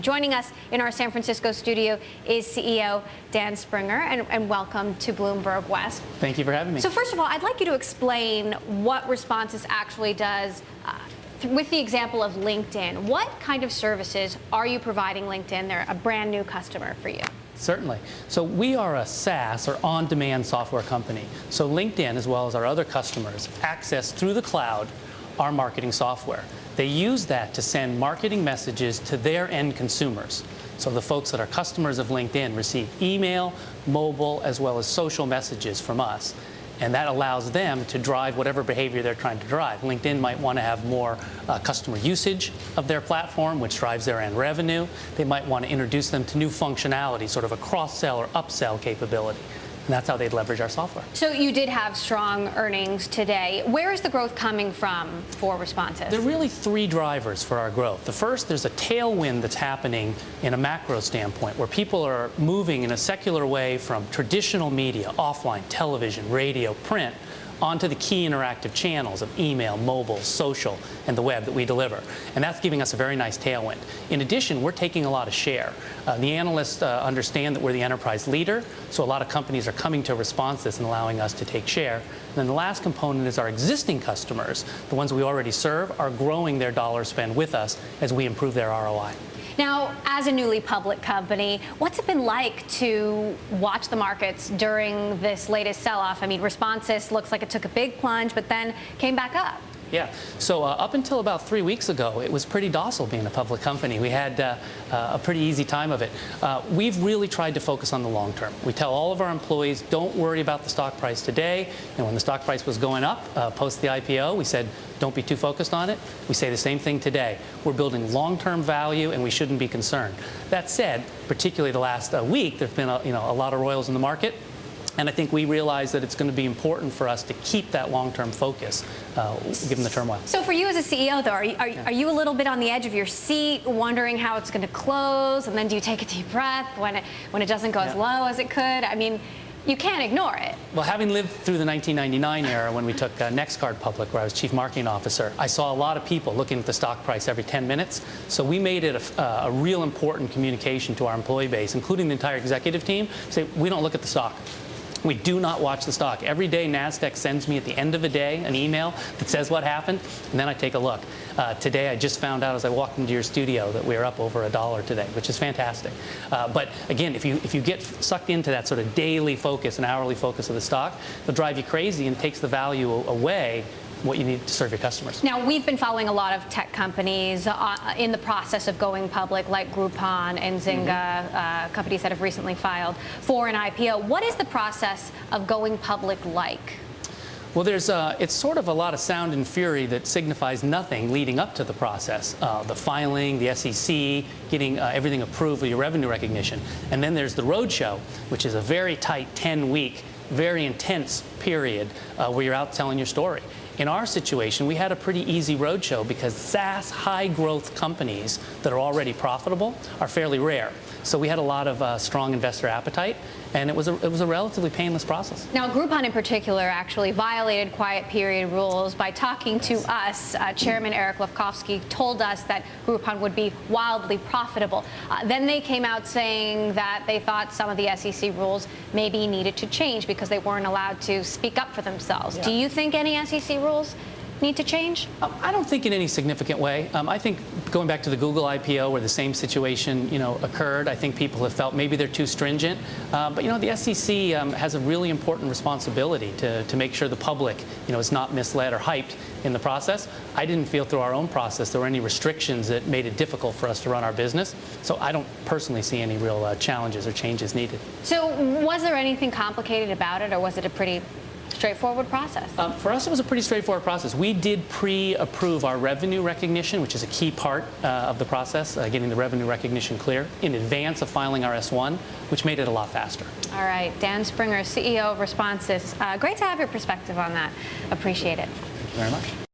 Joining us in our San Francisco studio is CEO Dan Springer, and welcome to Bloomberg West. Thank you for having me. So first of all, I'd like you to explain what Responsys actually does with the example of LinkedIn. What kind of services are you providing LinkedIn? They're a brand new customer for you. Certainly. So we are a SaaS, or on-demand software company. So LinkedIn, as well as our other customers, access through the cloud our marketing software. They use that to send marketing messages to their end consumers. So the folks that are customers of LinkedIn receive email, mobile, as well as social messages from us. And that allows them to drive whatever behavior they're trying to drive. LinkedIn might want to have more customer usage of their platform, which drives their end revenue. They might want to introduce them to new functionality, sort of a cross-sell or upsell capability. And that's how they'd leverage our software. So you did have strong earnings today. Where is the growth coming from for Responsys? There are really three drivers for our growth. The first, there's a tailwind that's happening in a macro standpoint, where people are moving in a secular way from traditional media, offline, television, radio, print, onto the key interactive channels of email, mobile, social, and the web that we deliver. And that's giving us a very nice tailwind. In addition, we're taking a lot of share. The analysts understand that we're the enterprise leader, so a lot of companies are coming to Responsys and allowing us to take share. And then the last component is our existing customers, the ones we already serve, are growing their dollar spend with us as we improve their ROI. Now, as a newly public company, what's it been like to watch the markets during this latest sell-off? I mean, Responsys looks like it took a big plunge, but then came back up. Yeah, so up until about 3 weeks ago, it was pretty docile being a public company. We had a pretty easy time of it. We've really tried to focus on the long term. We tell all of our employees, don't worry about the stock price today. And when the stock price was going up post the IPO, we said, don't be too focused on it. We say the same thing today. We're building long-term value, and we shouldn't be concerned. That said, particularly the last week, there's been a lot of royals in the market. And I think we realize that it's going to be important for us to keep that long-term focus, given the turmoil. So for you as a CEO, though, are you a little bit on the edge of your seat, wondering how it's going to close? And then do you take a deep breath when it doesn't go as low as it could? I mean, you can't ignore it. Well, having lived through the 1999 era when we took NextCard public, where I was Chief Marketing Officer, I saw a lot of people looking at the stock price every 10 minutes. So we made it a real important communication to our employee base, including the entire executive team, to say, we don't look at the stock. We do not watch the stock. Every day, NASDAQ sends me at the end of a day an email that says what happened, and then I take a look. Today, I just found out as I walked into your studio that we are up over $1 today, which is fantastic. But again, if you get sucked into that sort of daily focus and hourly focus of the stock, it'll drive you crazy and takes the value away what you need to serve your customers. Now, we've been following a lot of tech companies in the process of going public, like Groupon and Zynga, companies that have recently filed for an IPO. What is the process of going public like? Well, it's sort of a lot of sound and fury that signifies nothing leading up to the process. The filing, the SEC, getting everything approved with your revenue recognition. And then there's the roadshow, which is a very tight 10-week, very intense period where you're out telling your story. In our situation, we had a pretty easy roadshow because SaaS high-growth companies that are already profitable are fairly rare. So we had a lot of strong investor appetite, and it was a relatively painless process. Now, Groupon in particular actually violated quiet period rules by talking to us. Chairman Eric Lefkofsky told us that Groupon would be wildly profitable. Then they came out saying that they thought some of the SEC rules maybe needed to change because they weren't allowed to speak up for themselves. Do you think any SEC rules need to change? I don't think in any significant way. I think going back to the Google IPO where the same situation occurred, I think people have felt maybe they're too stringent. But the SEC has a really important responsibility to make sure the public is not misled or hyped in the process. I didn't feel through our own process there were any restrictions that made it difficult for us to run our business. So I don't personally see any real challenges or changes needed. So was there anything complicated about it, or was it a pretty straightforward process? For us, it was a pretty straightforward process. We did pre-approve our revenue recognition, which is a key part of the process, getting the revenue recognition clear, in advance of filing our S1, which made it a lot faster. All right. Dan Springer, CEO of Responsys. Great to have your perspective on that. Appreciate it. Thank you very much.